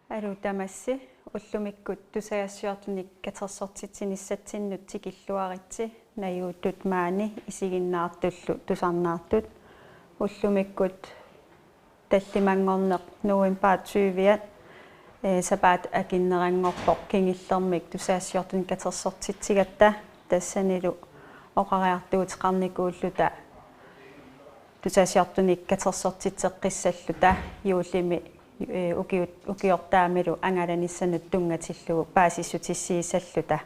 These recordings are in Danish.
алутамасси уллумиккут тусаяссуартуник катерсортитсиниссатсиннут тикиллуаритси наюутут маани исигиннаартуллу тусарнаартут уллумиккут таллимангорнеқ нуимпаат 20-иат сапаат акиннерангорпоқ кингиллермик тусаяссуартуник катерсортитсигатта тассанилу оқариартуутеқарникууллута тусаяссуартуник катерсортитсеққиссаллута юуллими укиортаамилу ангаланиссанут тунгатиллугу паасиссутиссиисаллута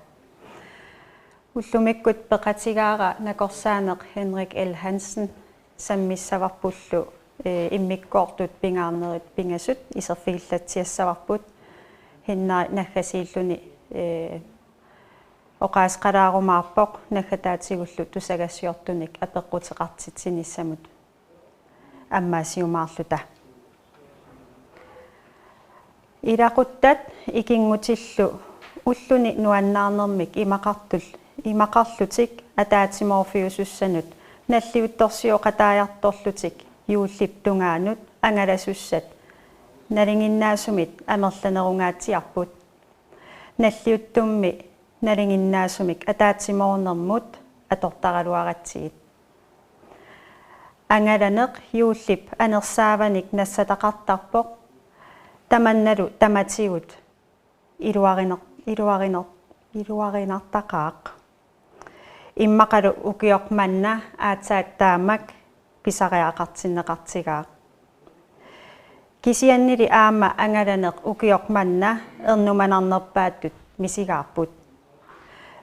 уллумиккут пеқатигаара накорсаанеқ Henrik L. Hansen саммиссаварпуллу иммиккоортут пингаарнерит пингасут исерфигиллатсиассаварпут хиннаа наггасииллуни оқаасқалаарумаарпоқ наггатаатигуллу тусагассуортуник апеққутеқартитсиниссамут аммаасиумаарлута илақуттат икингутиллу уллуни нуаннаарнермик имақарлутик атаатиморфиусуссанут наллиутторсиоқатааярторлутик юуллип тунгаанут ангаласуссат налингиннаасумит амерланерунгаатиарпут наллиуттумми налингиннаасумик атаатиморнермут атортаралуаратсигит ангаланеқ юуллип анерсааваник нассатақартарпоқ таманналу таматигут илуаринартақаақ иммақалу укиорманна аацаат таамак писариақартиннеқартигаақ кисианнили аама ангаланеқ укиорманна ернуманарнерпааттут мисигаарпут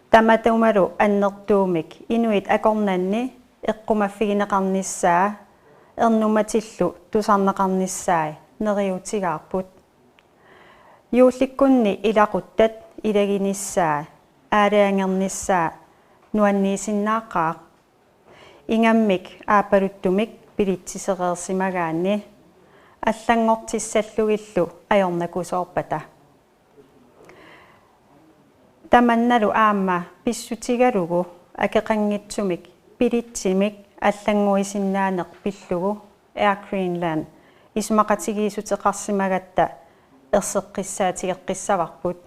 таматумалу аннертуумик инуит акорнанни эққумаффигинеқарниссаа ернуматиллу тусарнеқарниссаа нериутигаарпут юулликкунни илақуттат илагиниссаа аалаангерниссаа нуанниисиннааққаа ингаммик аапалуттумик пилитсисеқерсимагаанни аллангортиссаллугиллу аёрнакусоорпата таманналу аама писсутигалугу акеқангитсумик пилитсимик аллангуисиннаанеқ пиллугу Air Greenland исмақатигиисутеқарсимагатта ерсеққиссаатигеққиссаварпут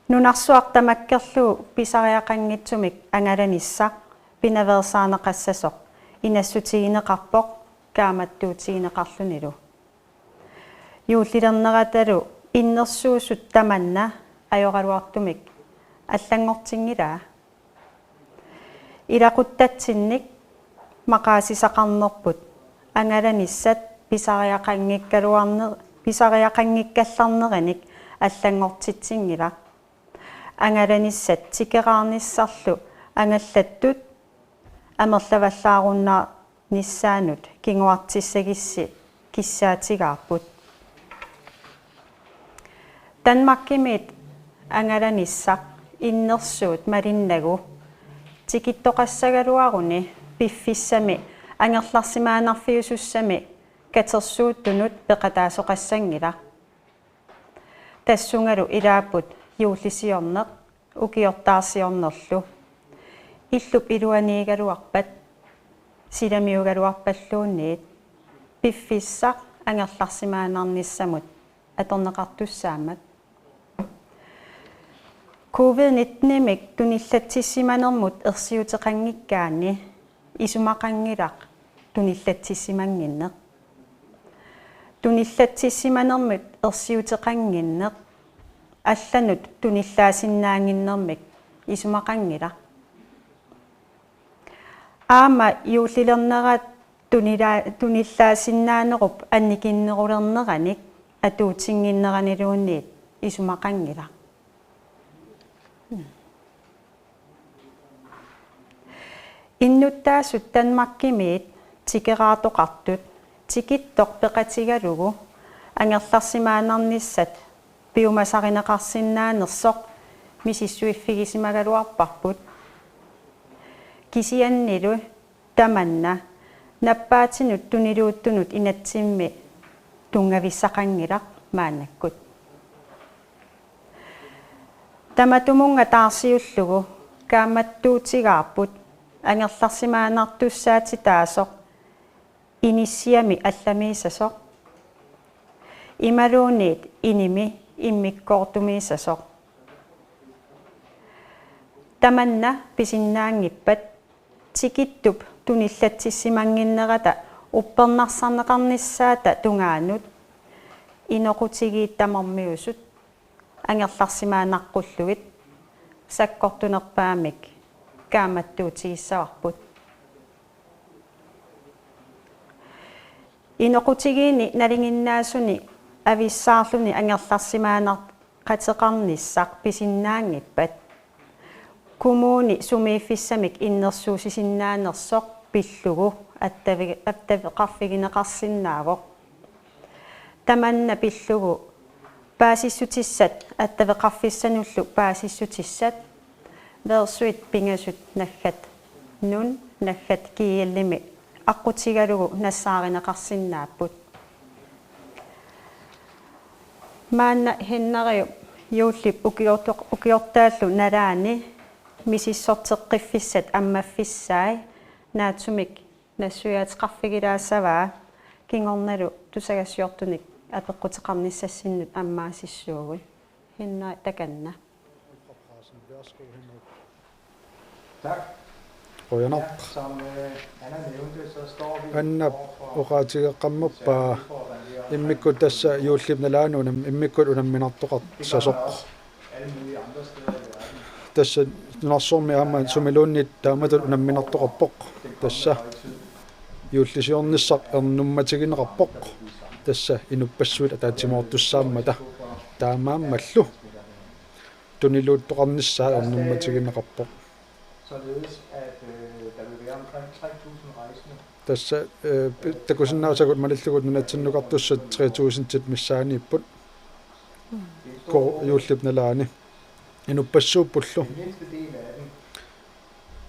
нунарсуартамаккерлу писариақангитсумик ангаланиссақ пинаверсаанеқассасоқ инассутигинеқарпоқ кааматтуутигинеқарлунилу юуллилернераталу иннерсуусут таманна аёралуартумик аллангортингилаа илақуттатсинник мақаасисақарнерпут ангаланиссат писариақангиккалларнераник аллангортитсингила ангаланиссат тикераарниссарлу ангаллаттут амерлаваллааруннаа ниссаанут кингуартиссагисси киссаатигаарпут Danmarkimit ангаланиссақ иннерсуут малиннагу тикиттоқассагалуаруни пиффиссами ангерларсимаанарфиусуссами катерсууттунут пеқатаасоқассангила тассунгалу илааппут юуллисиорнеқ укиортаарсиорнерлу иллуп илуаниигалуарпат силамиугалуарпаллуунниит пиффиссақ ангерларсимаанарниссамут аторнеқартуссаамат COVID-19-мик туниллатсиссиманермут ерсиутеқангиккаани исумақангилақ туниллатсиссимангиннеқ туниллатсиссиманермут ерсиутеқангиннеқ алланут туниллаасиннаангиннэрмик исумақангилақ аама юуллилернерат туниллаасиннаанеруп анникиннерулернераник атуутингиннеранилуунниит исумақангилақ иннуттаасут Danmarkimit тикераатоқартут тикиттоқ пеқатигалугу ангерларсимаанарниссат пиумасаринеқарсинаанерсоқ мисиссуиффигисимагалуарпарпут кисианнилу таманна наппаатинут тунилууттунут инатсимми тунгависсақангилақ маанаккут таматумунга таарсиуллугу кааматтуутигаарпут ангерларсимаанартуссаати таасоқ иниссиами алламиисасоқ ималуунит иними иммиккоортумиисасоқ таманна писиннаангиппат тикиттуп туниллатсиссимангиннерата уппернарсарнеқарниссаата тунгаанут иноқутигииттамармиусут ангерларсимаанаққуллугит саккортунерпаамик кааматтуутигиссаварпут иноқутигиини налингиннаасуни ависсаарлуни ангерларсимаанар қатеқарниссақ писиннаангиппат кумууни сумииффиссамик иннерсуусисиннаанерсоқ пиллугу аттавеқарфигинеқарсиннаавоқ таманна пиллугу паасиссутиссат аттавеқарфиссануллу паасиссутиссат версуит пингасут наггат нун наггат кииаллими аққутигалугу нассааринеқарсиннааппут маанна хиннериу юуллип укиортааллу налаани мисиссортеққиффиссат аммаффиссаи наатсумик нассуяатеқарфигилаассаваа кингорналу тусагассуортуник апеққутеқарниссассиннут аммаасиссуугui хиннаа таканна Tak. Qoyanaq Som Anna nævnte, så står vi annap uqaatigeqqammerpaa immikkut tassa yuullibnalaanunam immikkut unamminartoqart sasoq alle mulige andre steder i verden. tassa nunarsormi aamma sumiluunnit taamatut unamminartoqarpoq tassa yuullisiornissaq ernummatigineqarpoq tassa inuppassuit ataatimoortussaammata taamaammallu tuniluuttoqarnissaa ernummatigineqarpoq Således at der vil være omkring 3.000 rejsende. tassa takusinnaasakut malillugut nunatsinnuqartussat 3000 missaaniipput ko yuullibnalaani inupassuuppullu Den mindste del af dem,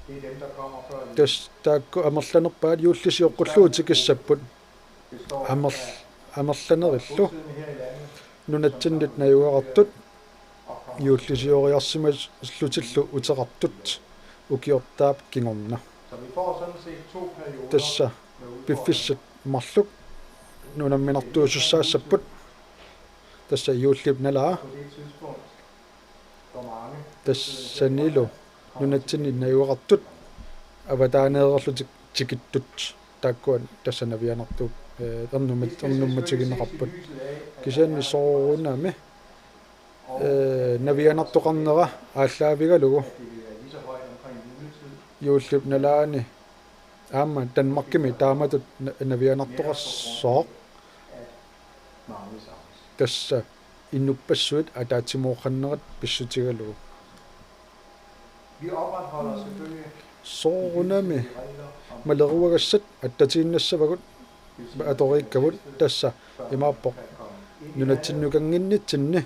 det er dem, der kommer før tas taakku amerlanerpaat yuullisiuqqulluutikissapput består amerlanerillu bosiddende her i landet nunatsinlit najuaqartut yuullisioriarsimas slutillu uteqartut ukiortaap kingorna Så vi får sådan set 2 perioder tassa med udfordringer. piffissat marluk nunamminartuusussaassaput tassa yuullibnalaa På det tidspunkt, hvor mange tassanilu nunatsinit najuaqartut avataaneererlutik tikittut taakkuan tassanavianartuuk ernummatigineqarput kisaanni soorunami navianartoqarnera ааllaavigalugu det vil være lige så højt omkring juletid. yuullibnalaani aamma Danmarkimi taamatut navianartoqarsooq Mange savnes. tassa innuppassuit ataatimoorqannerat pissutigalugu Vi opretholder selvfølgelig soorunami regler om maleruagassat attatiinnassavagut atoriikkavut tassa imaappoq at komme ind i nunatsinnukanginnitsinni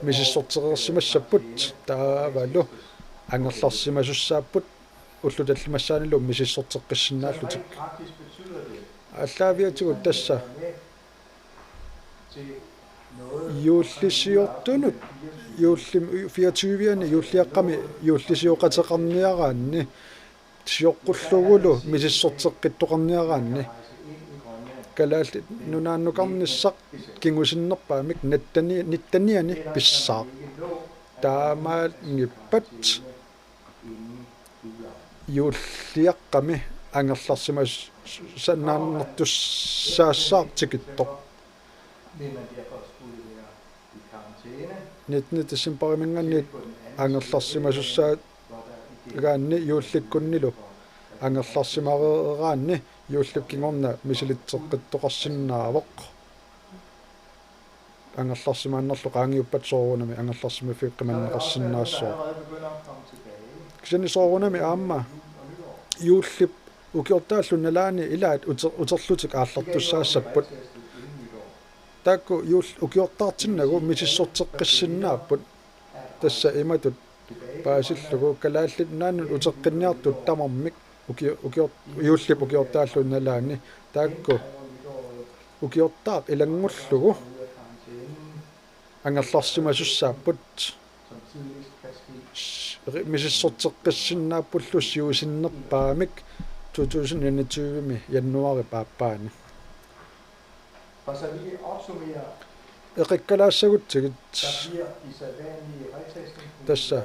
misissortereersimassapput taavalu angerlarsimasussaapпут уллуталлимассаанилу мисисsorteqqissinnaаллутик Rent praktisk betyder det аллаавиатигут тасса med til noget юуллисиортунут юуллим 24-ани юуллиаққами юуллисиоқатеқарниараанни сиоққуллугулу мисисsorteqqittoqarniaraanni rejse ind i Grønland. калаалли нунааннукарниссақ кингусиннерпаамик ниттаниани писсаа Ikke nå таамаангиппат inden juleaften. юуллиаққами ангерларсимас саннааннэртуссаассаартикитто Vil man derfor skulle være i karantæne, нитни тиссимпариминганни på den anden ангерларсимасуссаа hvor der igen гаанни юулликкуннилу ангерларсимарераанни юулликкингорна мисилитсеққиттоқарсинаавоқ ангерларсимааннерлу qaangiuppat soorunami ангерларсими фиққиманнеқарсинаассоо allerede begynder at komme tilbage. кисани soorunami аама юуллип укиортааллунналаани илаат утерлутик ааллартуссаассаппут таакку юул укиортаартиннагу мисиссортеққиссиннааппут тасса иматут паасиллугу калааллит наанут утеққинниартут тамармик укиор юуллип укиортааллунналаани таакку укиортаақ илангуллугу ангерларсимасуссааппут som tidligst kan ske. Misissorteqqissinnaapullussiusinnerpaamik 2021 mi januari paappaani. For så lige opsummere, Eqikkalaassagutsigit der bliver de sædvanlige retestning. tassa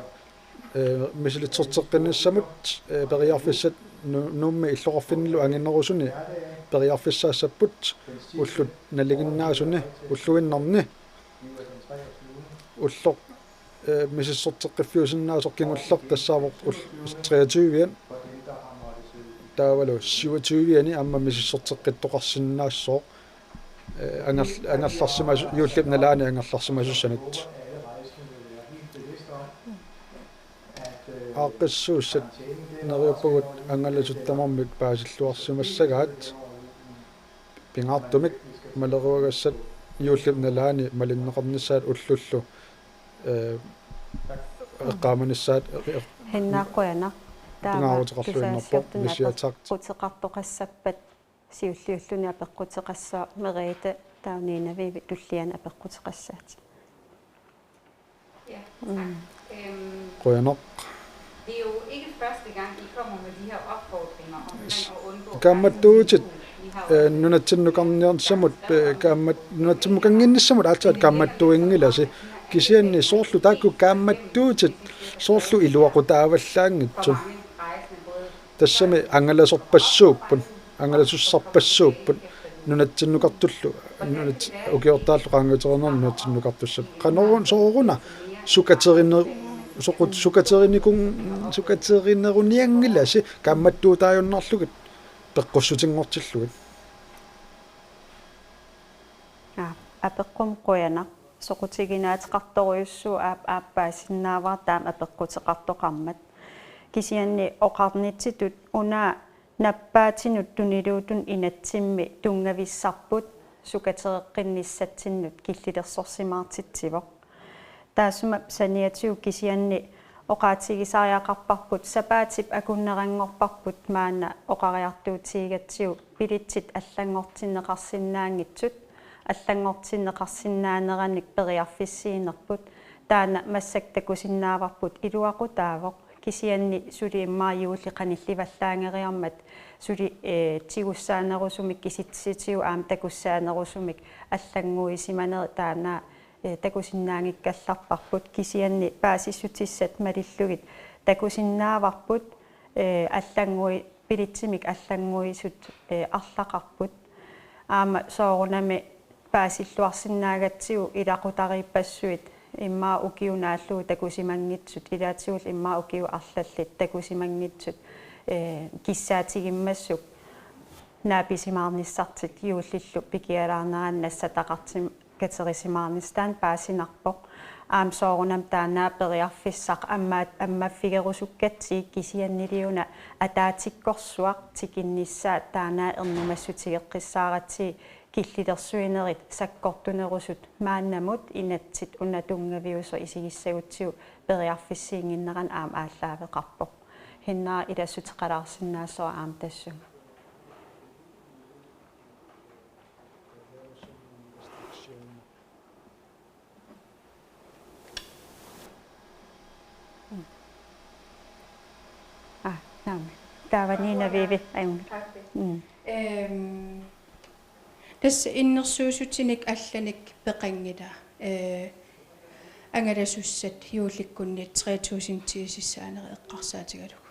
misilitsorteqqinnissamut periarfissat nummi illorfinnilu anginnerusuni periarfissaassaput ullut naliginnaasuni ulluinnarni ullor misissorteqqiffiusinnaasorkingulleq tassaavor 23 taavalu 27 amma misissorteqqittoqarsinnaassoo angerlarsima yuullipnalaani angerlarsimasussanut aaqissuussat neriuppagut angalasuttamormik paasilluarsimassagaat pingaartumik maleruagassat yuullipnalaani malinneqarnissaat ullullu eqqaamanissaat hinnaaqquana pingaarutiqarluinnerpor misiataq qutiqartoqassappat siulliulluni apeqqutiqassaa meriita tauniinaviivi tulliana apeqqutiqassaat. Ja, tak. qoyanaq Det er jo ikke første gang, I kommer med de her opfordringer omkring at undgå... Kammattuutit nunatsinnuqarniarsamut nunatsimmukanginnissamut aatsaat kammattuingilasi kisianni soorlu taakku kammattuutit soorlu iluaqutaavallaangitsun tassami angalasorpassuuppun angalasussarpassuuppun nunatsinnuqartullu nunat ukiortaallu qaanguterinerni nunatsinnuqartussat qanorun sooruna sukaterineruniangilasi kammattuutaajunnerlugit peqqussutingortillugit apeqqum qoyana soqutiginaatiqartoriussuu aappaasinnaavaa taam apeqqutiqartoqarmat kisianni oqarnitsitut unaa nappaatinut tuniluutun inatsimmi tungavissarput sukatereqqinnissatsinnut killitersorsimaartitsivoq taasuma saniatiu kisianni oqaatigisaariaqarparput sapaatip akunnerangorparput maana oqariartuutigatsiu pilitsit allangortinneqarsinnaangitsut allangortinneqarsinnaaneраник periarfissiinerput taana массактакусиннааварпут илуақутаавоқ кисианни сули иммааюуллиқанилливаллаангериармат сули тигуссаанерусумик киситситиу аам такуссаанерусумик аллангуисиманери таанаа такусиннаангиккалларпарпут кисианни паасиссутиссат малиллугит такусиннааварпут аллангуи пилитсимик аллангуисут арлақарпут аама соорунами паасиллуарсиннаагатсигу илақутарииппассуит иммаа укиунааллуу такусимангитсут илаатигул иммаа укиу арлаллит такусимангитсут киссаатигиммассук нааписимаарниссартит юуллиллу пикиалаарнераннассатақартим катерисимаарнистаан паасинарпоқ аам соорунам таанаа периарфиссақ аммаффигерусуккатсиик кисианнилиуна атаатиккорсуақ тикинниссаа таанаа ернумассутигеққиссааратси киллилерсуинерит саккортунерусут мааннамут инатсит унатунгавиусо исигиссагутсиу периарфиссиингиннеран аам ааллаавеқарпоқ хиннаа илассутеқалаарсинаассуа аам тассуга Taavaniina viivi ajun. Tässä innersuusutinik allanik peqangila angalasussat juullikkunnit 3000 tiisissaaneri eqqarsaatigaluk.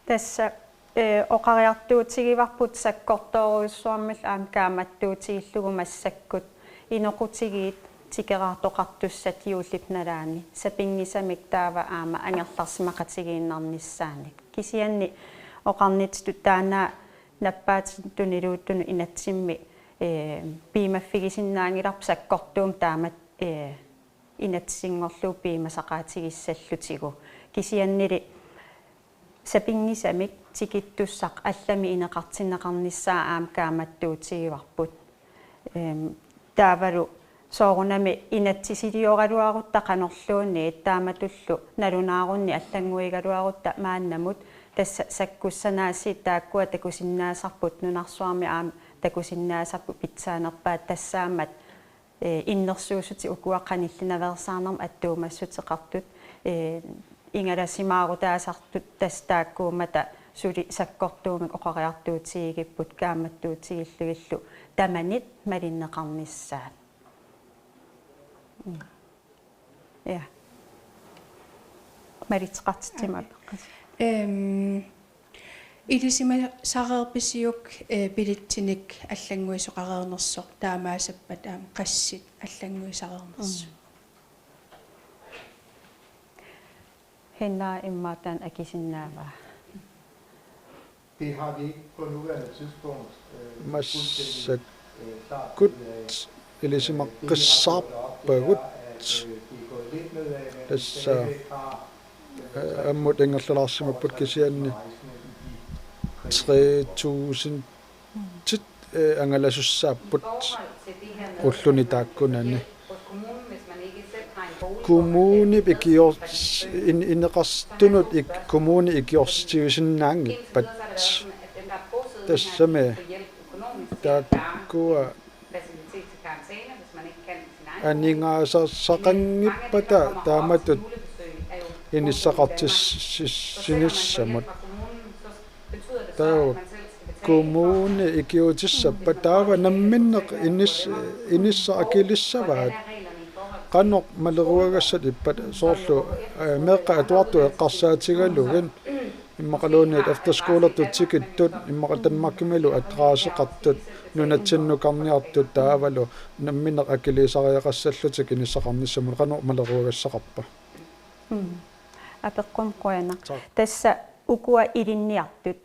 Tässä oqariartuutigivarput sakkortoruussuarmil aam kaamattuutigillugumassakkut inoqutigiit tikeraartoqartussat juullipnalaani sapingisamik taava aama angerlarsimaqatigiinnarnissaanik kisianni oqarnititut taanaa nappaatinniluuttunu inatsimmi piimaffigisinnaangilarp sakkortuum taamat inatsingorluu piimasaqaatigissallutigu kisiannili sapingisamik tikittussaq allami ineqartinneqarnissaa aam kaamattuutigivarput taavalu soorunami inatsisiliorgaluarutta qanorluunni taamatullu nalunaaruunni allanguigaluarutta maannamut tassa sakkussanaasi taakkua takusinnaasarput nunarsuarmi aam takusinnaasarpu pitsaanerpaat tassaammat innersuusuti ukuaqqanillinaversaarnerm attuumassutiqartut ingalasimaarutaasartut tastaakkuumata suli sakkortuumik oqariartuutigipput kaammattuutigillugillu tamanit malinneqarnissaat ja maritsqartitsima peqqas Ilisima sareerpisiuk pilittinik аллангуисоqareernersoq taamaasappat qassit аллангуисаreernersu henna immaatan akisinnaavaa Det har vi ikke på nuværende tidspunkt Massakut klart. ilisimaqqissaarpagut tassa ammut ingerlalarsimapput kisianni 3000 tit angalasussaaput ulluni taakkunani kommuni ikiors inneqarstunut ik kommuni ikiorstiusinnaangippat tassame taakkua aningaasaqangippata taamatut inissaqartissinnissamut tau kommuni ikiutissappa taava namminneq inissa akilissavaat qannoq maleruagassat ippat soorlu meeqqa atuartu eqqarsaatigalugin immaqaluuniat afterskuulertut tikittut immaqatanmakkimilu atraaseqartut nunatsinnukarniartut taavalu namminneq akilisariaqassallutik inissaqarnissamul qannoq maleruagassaqarpa apeqqum qoyanaq tassa ukua ilinniartut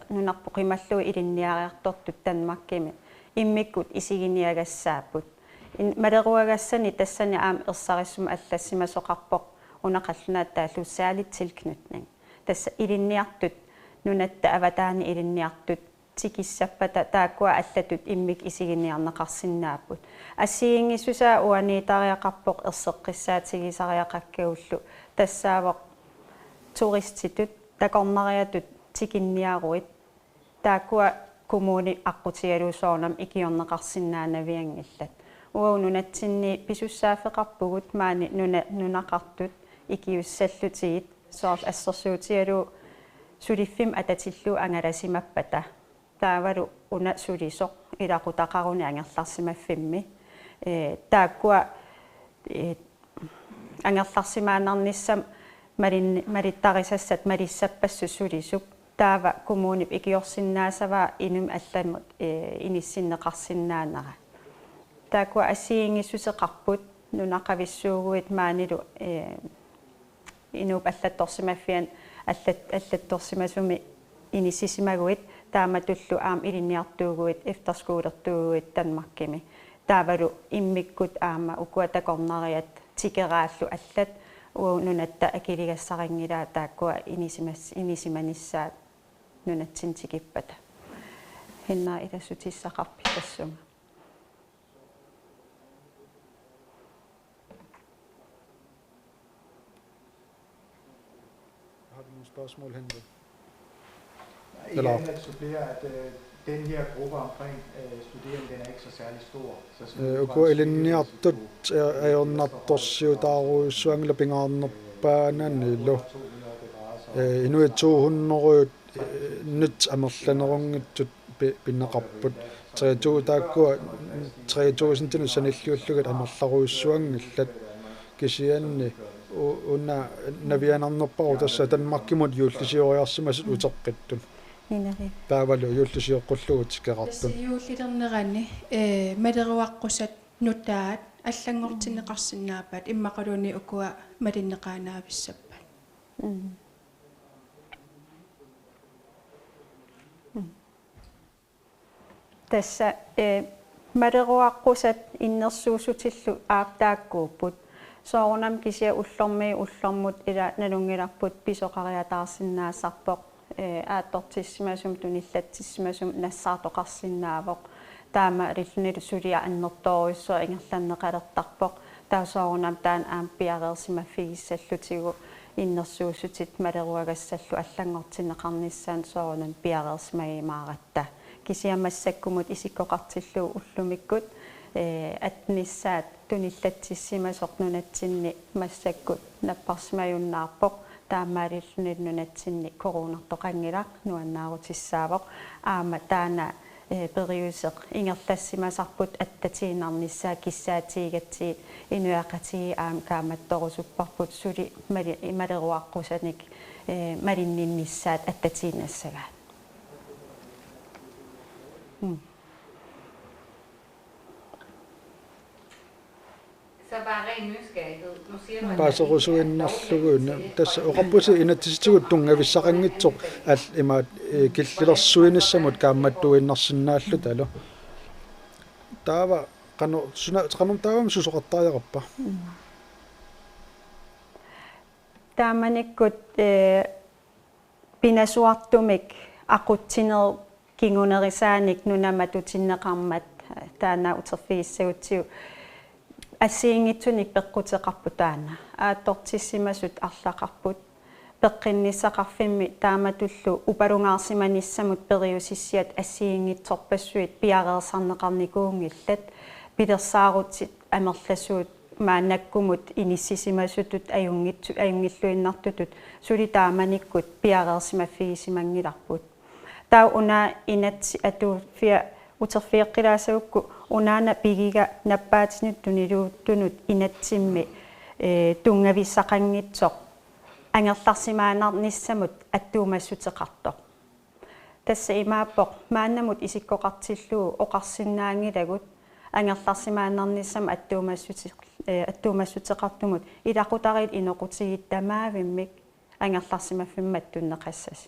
nunarpoqimallu ilinniariartortut tanmakkimi immikkut isiginiagassaapput maleruagassani tassani aam ersarisuma allassimasoqarpoq unaqallnaat taallussaalit tilknutning tassa ilinniartut nunatta avataani ilinniartut tikissappata taakkua allatut immik isiginiarneqarsinnaapput assiingisusaa uaniitariaqarpoq erseqqissaatigisariaqakkaullu tassaavoq turistitut takornariatut tikinniaruit taakkua kommuni aqqutigaluusoornam ikiorneqarsinnaanaviangillat uununatsinni pisussaafeqarpugut maani nunaqartut ikiussallutigit soorl assersuutigalu suliffim atatillu angalasimappata taavalu una sulisoq ilaqutaqaruni angerlarsimaffimmi taakkua angerlarsimaanarnissam malittarissassat malissapassu sulisuk taava kommunip ikiorsinnaasavaa inum allamut inissinneqarsinnaanara taakkua assiingissuseqarput nunaqavissuuguit maanilu inup allattorsimaffian allattorsimasumi inissisimaguit taamatullu aam ilinniartuuguit efterskuulertuuguit tanmakkimi taavalu immikkut aama ukuatakornariat tikeraallu allat nunatta akiligassaqangilaa taakkua inisimanissaat nunatsin tikippata hinnaa ilassutissaqarpi tassunga Har du nogle spørgsmål, Henrik? Ikke andet at supplere, at den her gruppe omkring studerende, den er ikke så særlig stor. Uku ilinniartut ajornartorsiutaaruussuangla pingaarnerpaananillu inuit 200 nyt amerlanerungittut pinneqarput 3000 taakkua 3000 tinussanilluullugat amerlaruussuangillat kisianni una navianarnerparu tassa tanmakkimut yuullisioriarsimasut uteqqittun ninari taavalu yuullisiоққуллугут керартун юуллилернерани малеруаққусат нутаат аллангортинеқарсинаапаат иммақалуни укуа малиннеқаанаависсаппат tassa maleruaqqusat innersuusutillu aaptaakkuupput soorunam kisia ullormut ila nalungilarput pisoqariataarsinnaassarpoq aattortissimasum tunillatsissimasum nassaartoqarsinnaavoq taama rillunilu sulia annertoruissua ingerlanneqalertarpoq taasoorunam taan aam piareersimaffigisallutigu innersuusutit maleruagassallu allangortinneqarnissaan soorunam piareersimagimaaratta kisiamassakkumut isikkoqartillu ullumikut atnissaat tunillatsissimasornunatsinni massakkut napparsmajunnaarpoq taammaalinnunatsinni koruunartoqangilaq nuannaarutissaaavoq aama taana periuseq ingerlassimasarput attatiinarnissaa kissaatiigatsi inuaqatii aam kaamattorusupparput suli maleruaqqusanik malinninnissaat attatiinassagaat Så bare ren nysgerrighed. Nu siger du, at паасерусуиннарлугуна тасса оқарпуси инатсиситигут тунгависсақангитсоқ ал имаат киллилерсуинissамут каамматтуиннарсинааллу тало таава канум таавам сусоқартариақарпа тааманиккут пинасуартумик ақутсинер кингунерисааник нунаматутиннеқармат таана утерфииссагутсиу ассиингитсуник пеққутеқарпу таана ааттортиссимасут арлақарпут пеққиннissақарфимми тааматуллу упалунгаарсиманиссамут периусиссиат ассиингитсорпассуит пиареерсарнеқарникуунгиллат пилерсаарутсит амерласуут маанаккумут иниссисимасутут аюнгиллуиннартутут сули тааманиккут пиареерсимаффигисимангиларпут таа уна инатси атууффиа утерфиэққилаасагукку унаана пигига наппаатинут тунилуuttунут инатсимми тунгависсақангитсоқ ангерларсимаанарниссамут аттуумассутеқарто тасса имааппоқ мааннамут исиккоқартиллуу оқарсиннаангилагут ангерларсимаанарниссам аттуумассутеқартумут илақутарит инеқутигиттамаавиммик ангерларсимаффиммат туннеқассас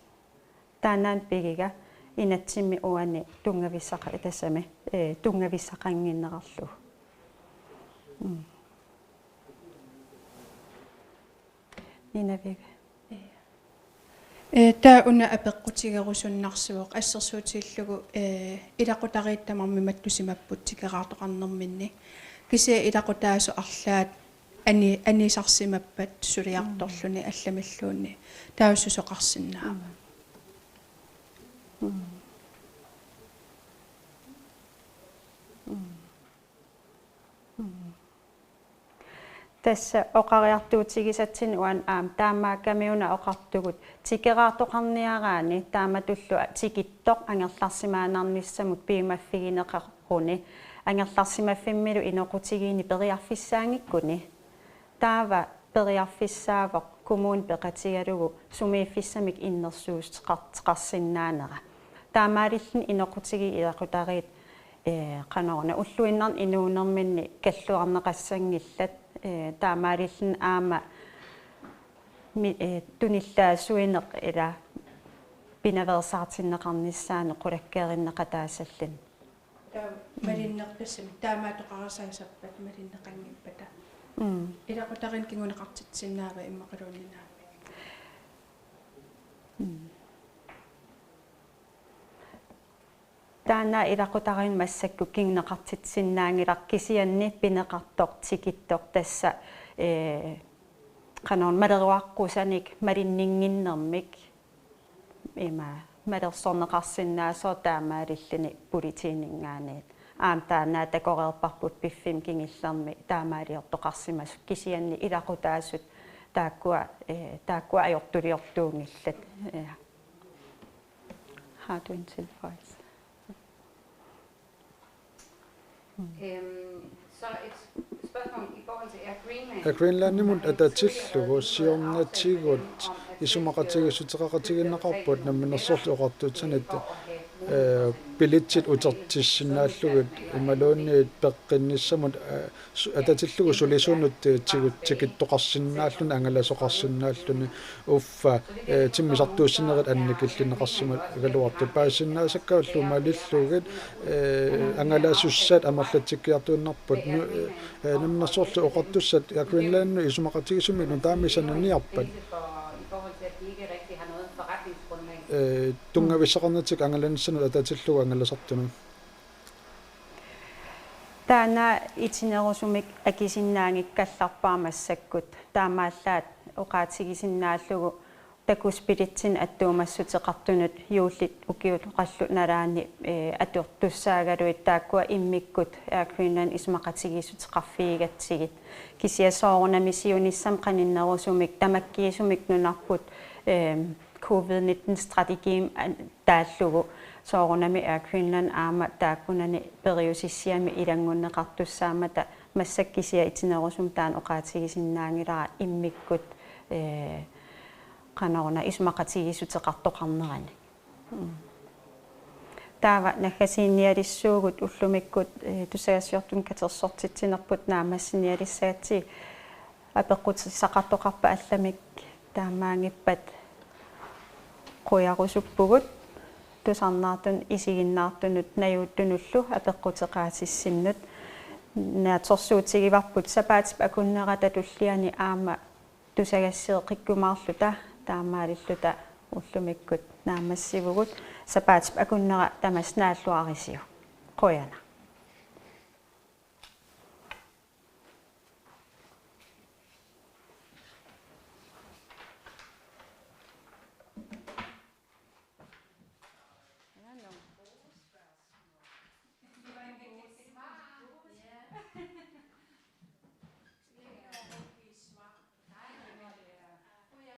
таанаан пигига инатсимми уани тунгависсақа тассами тунгависсақангиннерарлу нинавиг таа уна апеққутигерусуннарсуоқ ассерсуутииллугу илақутарииттамарми маттусимаппут тикераартоқарнерминни кися илақутаасу арлаат анисарсимаппат сулиарторлуни алламиллуунни таассусоқарсинаама тасса оқариартуутигисатсин уан аам таамааккамиуна оқартугут тикераартоқарниараани тааматуллу тикиттоқ ангерларсимаанарниссамут пиимаффигинеқарруни ангерларсимаффиммилу инеқутигиини периарфиссаангиккуни таава периарфиссаавоқ кумуун пеқатигалугу сумииффиссамик иннерсуустеқарсиннаанера таамаалиллин инеқутиги илақутариит qanорна уллуиннарн инуунерминни каллуарнеқассангиллат таамаалиллин аама туниллаасуинеқ ила пинаверсаартиннеқарниссаане қулаккеериннеқатаассаллин малиннерпассами таамаатоқарасаасаппат малиннеқангиппата илақутарин кигунеқартитсиннаава иммақалууннинаами таана илақутарин массакку кингнеқартитсиннаангилар кисианни пинеқартоқ тикиттоқ тасса qanor малеруаққусаник малиннингиннэрмик има малерсорнеқарсиннаасоо таамаалиллини политиинингаанеет аам таанаа такореерпарпут пиффим кингиллэрми таамаалиортоқарсимас кисианни илақутаасут тааккуа ajortuliortuungillat har du en tilføjelse? Så et spørgsmål i forhold til Air Greenland. Air Greenland nimut atatillugu siornatigut isumaqatigisutеqaqatiginnaqarput namminersorlu oqartuutsanat bilitsit utertissinaallugut imaluunniit peqqinnissamut atatillugu sulisuunut tikittoqarsinnaalluni angalasoqarsinnaalluni uffa timmisartuussinnerit annikillinneqarsimat igaluartu paasinnaasakkaullu malillugit angalasussat amerlatikkiartuunnarput namminersorlu oqartussat Air Greenland isumaqatigisumi taamisananniarpat тунгависсақарнатик ангаланссанут ататиллуга ангаласартуну таана итинерусумик акисиннаангиккалларпаамассаккут таамааллаат оқаатигисиннааллугу takuspilitsin attuumassutiqartunut yuullit ukiut qallu nalaani aturtussaagaluit taakkua immikkut Greenland ismaqatigisutiqarfiigatsigit kisiasoorunamisiunissam qaninnerusumik tamakkiisumik nunarput COVID-19 strategiim taallugu soorunami Greenland aama taakkunani periusissiami ilangunneqartussaamata massakkisia itinerusum taan oqaatigisinnaangilaa immikkut qanorna ismaqatigisutiqartoqarnerani taava naggasiinnialissuugut ullumikkut tusagassiortun katersortitsinerput naamassinialissaatsi apeqqutissaqartoqarpa allamik taamaangippat qujarusuppugut tusarnaartun isiginnaartunut najuuttunullu apeqqutеqaatissinnut naatorsuutigivarput sapaatip akunnerata tulliani aama tusagassiiqikkumaarluta taamaalilluta ullumikkut naamassivugut sapaatip akunnera tamasnaalluarisiu qoyana